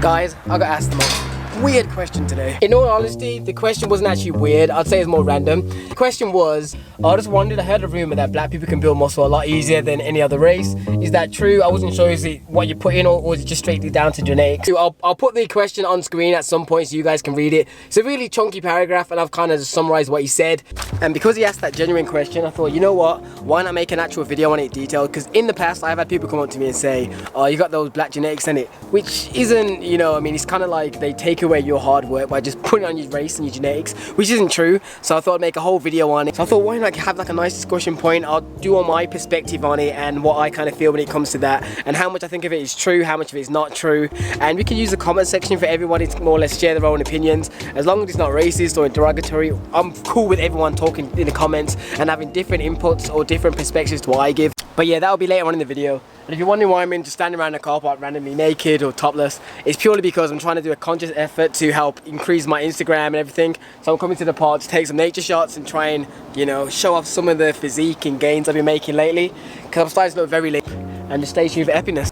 Guys, I got asked the most weird question today. In all honesty, the question wasn't actually weird. I'd say it's more random. The question was, I just wondered, I heard a rumor that black people can build muscle a lot easier than any other race. Is that true? I wasn't sure, is it what you put in or is it just strictly down to genetics? So I'll put the question on screen at some point so you guys can read it. It's a really chunky paragraph and I've kind of summarized what he said. And because he asked that genuine question, I thought, you know what? Why not make an actual video on it detailed? Because in the past, I've had people come up to me and say, oh, you got those black genetics in it. Which isn't, you know, I mean, it's kind of like they take away your hard work by just putting on your race and your genetics, which isn't true. So I thought I'd make a whole video on it. So I thought, why not have like a nice discussion point? I'll do all my perspective on it and what I kind of feel when it comes to that, and how much I think of it is true, how much of it is not true. And we can use the comment section for everybody to more or less share their own opinions. As long as it's not racist or derogatory, I'm cool with everyone talking in the comments and having different inputs or different perspectives to what I give. But yeah, that'll be later on in the video. And if you're wondering why I'm just standing around the car park randomly naked or topless, it's purely because I'm trying to do a conscious effort to help increase my Instagram and everything. So I'm coming to the park to take some nature shots and try and, you know, show off some of the physique and gains I've been making lately. Because I'm starting to look very late. And just stay tuned for epiness.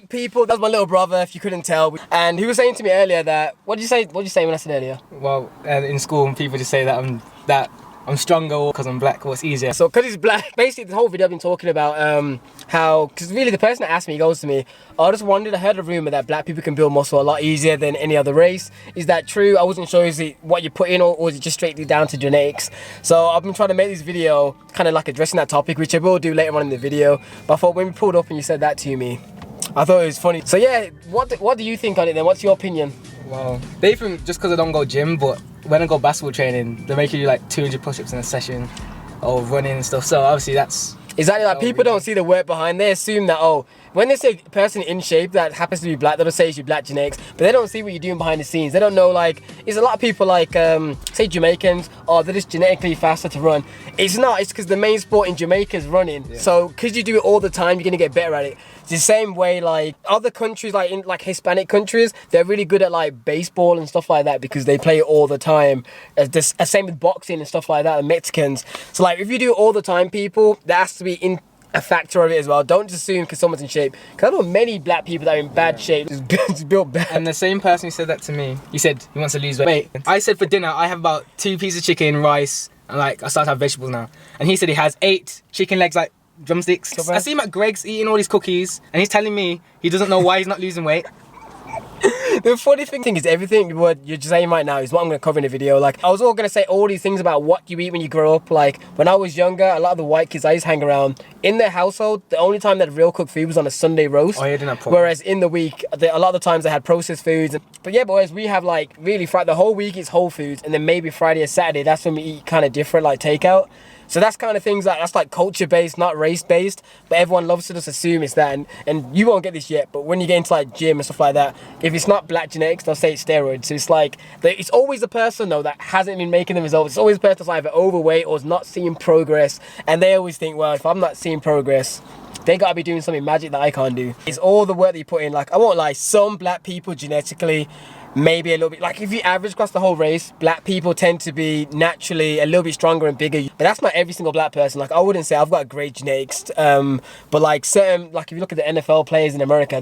People, that's my little brother, if you couldn't tell. And he was saying to me earlier that, what did you say when I said earlier? Well, in school, people just say that I'm stronger because I'm black, or it's easier. So because he's black, basically the whole video I've been talking about how, because really the person that asked me, he goes to me, I just wondered, I heard a rumor that black people can build muscle a lot easier than any other race. Is that true? I wasn't sure, is it what you put in or is it just strictly down to genetics? So I've been trying to make this video kind of like addressing that topic, which I will do later on in the video. But I thought when we pulled up and you said that to me, I thought it was funny. So yeah, what do you think on it then? What's your opinion? Well, they think just because I don't go gym, but when I go basketball training, they make you do like 200 push-ups in a session or running and stuff. So obviously that's... Exactly, like people don't see the work behind. They assume that, oh, when they say a person in shape that happens to be black, they'll say it's your black genetics, but they don't see what you're doing behind the scenes. They don't know, like, it's a lot of people like, say Jamaicans, oh, they're just genetically faster to run. It's not, it's because the main sport in Jamaica is running. Yeah. So, because you do it all the time, you're going to get better at it. It's the same way, like, other countries, like in like Hispanic countries, they're really good at like baseball and stuff like that because they play it all the time. Same with boxing and stuff like that, the Mexicans. So, like, if you do it all the time, people, there has to be in a factor of it as well. Don't just assume because someone's in shape. Because I know many black people that are in bad shape, just built bad. And the same person who said that to me, he said he wants to lose weight. I said for dinner, I have about 2 pieces of chicken, rice, and like I start to have vegetables now. And he said he has 8 chicken legs, like drumsticks. I see him at Greg's eating all these cookies, and he's telling me he doesn't know why he's not losing weight. The funny thing is everything what you're saying right now is what I'm going to cover in the video. Like, I was all going to say all these things about what you eat when you grow up. Like, when I was younger, a lot of the white kids I used to hang around, in their household, the only time they had real cooked food was on a Sunday roast. Oh, yeah, didn't have whereas in the week, a lot of the times they had processed foods. But yeah, boys, we have like, really, the whole week it's whole foods. And then maybe Friday or Saturday, that's when we eat kind of different, like takeout. So that's kind of things that's like culture-based, not race-based. But everyone loves to just assume it's that. And you won't get this yet, but when you get into like gym and stuff like that, if it's not black genetics, they'll say it's steroids. So it's like, it's always the person though that hasn't been making the results. It's always the person that's either overweight or is not seeing progress. And they always think, well, if I'm not seeing progress, they gotta be doing something magic that I can't do. It's all the work that you put in. Like, I won't lie, some black people genetically, maybe a little bit, like if you average across the whole race, black people tend to be naturally a little bit stronger and bigger. But that's not every single black person. Like, I wouldn't say I've got great genetics, but like certain, like if you look at the NFL players in America,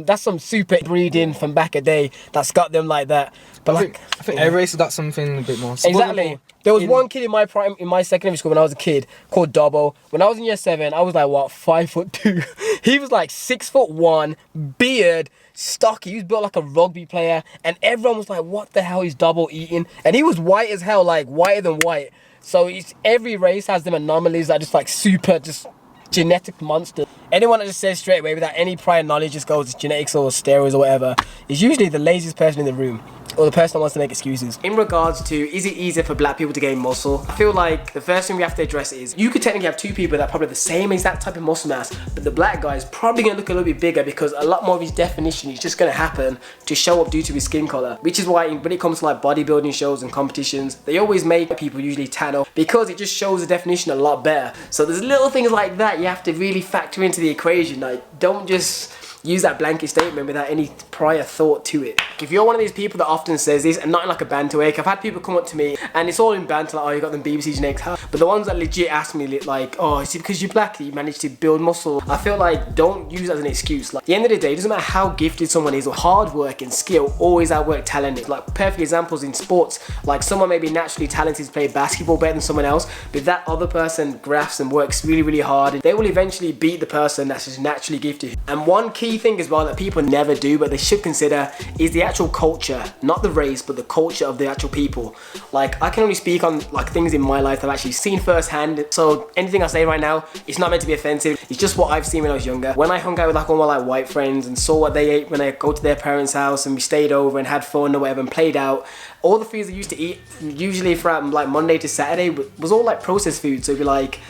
that's some super breeding from back a day that's got them like that. But I think every race has got something a bit more. Exactly. There was one kid in my secondary school when I was a kid called Dobbo. When I was in year 7, I was like, what, 5'2". He was like 6'1", beard, stocky. He was built like a rugby player, and everyone was like, what the hell is Dobbo eating? And he was white as hell, like whiter than white. So every race has them anomalies that are just like super, just genetic monsters. Anyone that just says straight away without any prior knowledge just goes it's genetics or steroids or whatever is usually the laziest person in the room, or the person that wants to make excuses. In regards to, is it easier for black people to gain muscle? I feel like the first thing we have to address is, you could technically have 2 people that are probably the same exact type of muscle mass, but the black guy is probably gonna look a little bit bigger because a lot more of his definition is just gonna happen to show up due to his skin color. Which is why when it comes to like bodybuilding shows and competitions, they always make people usually tan up because it just shows the definition a lot better. So there's little things like that you have to really factor into the equation. Like, don't just use that blanket statement without any prior thought to it. If you're one of these people that often says this, and not in like a banter way, I've had people come up to me and it's all in banter, like, oh, you got them BBC genetics, but the ones that legit ask me like, oh, is it because you're black that you managed to build muscle? I feel like don't use it as an excuse. Like, at the end of the day, it doesn't matter how gifted someone is, or hard work and skill always outwork talent. Like, perfect examples in sports, like someone may be naturally talented to play basketball better than someone else, but if that other person grafts and works really, really hard, they will eventually beat the person that's just naturally gifted. And one key thing as well that people never do, but they should consider, is the actual culture, not the race, but the culture of the actual people. Like, I can only speak on like things in my life that I've actually seen firsthand, so anything I say right now, it's not meant to be offensive, it's just what I've seen when I was younger. When I hung out with like all my like white friends and saw what they ate when I go to their parents' house and we stayed over and had fun or whatever and played out, all the foods I used to eat, usually from like Monday to Saturday, was all like processed food. So it'd be like,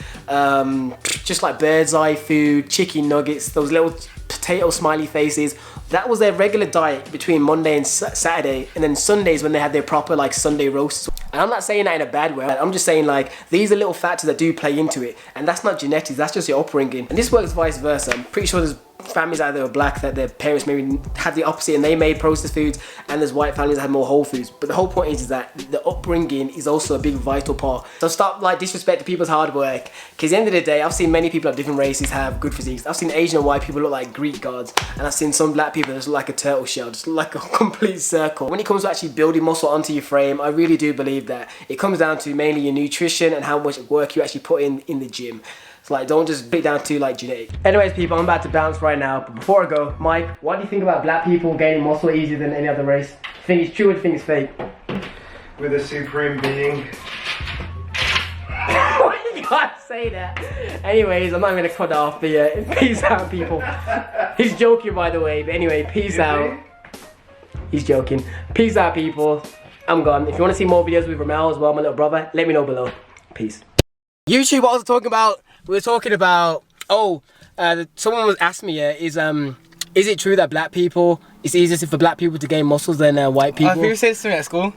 just like bird's eye food, chicken nuggets, those little potato smiley faces. That was their regular diet between Monday and Saturday, and then Sundays when they had their proper like Sunday roasts. And I'm not saying that in a bad way, I'm just saying like these are little factors that do play into it, and that's not genetics, that's just your upbringing. And this works vice versa. I'm pretty sure there's families out there who are black that their parents maybe had the opposite and they made processed foods, and there's white families that had more whole foods. But the whole point is that the upbringing is also a big vital part. So stop like disrespecting people's hard work, because at the end of the day, I've seen many people of different races have good physiques. I've seen Asian and white people look like Greek gods, and I've seen some black people that just look like a turtle shell, just look like a complete circle. When it comes to actually building muscle onto your frame, I really do believe that it comes down to mainly your nutrition and how much work you actually put in the gym. So like, don't just put it down to like genetic. Anyways, people, I'm about to bounce right now, but before I go, Mike, what do you think about black people gaining muscle easier than any other race? Do you think it's true or do you think it's fake? With a supreme being. You can't say that. Anyways, I'm not gonna cut that off, but yeah, peace out, people. He's joking, by the way, but anyway, peace out. He's joking. Peace out, people. I'm gone. If you want to see more videos with Ramel as well, my little brother, let me know below. Peace. YouTube, what was I talking about? We were talking about, someone was asking me, is it true that black people, it's easier for black people to gain muscles than white people? Have you said something at school?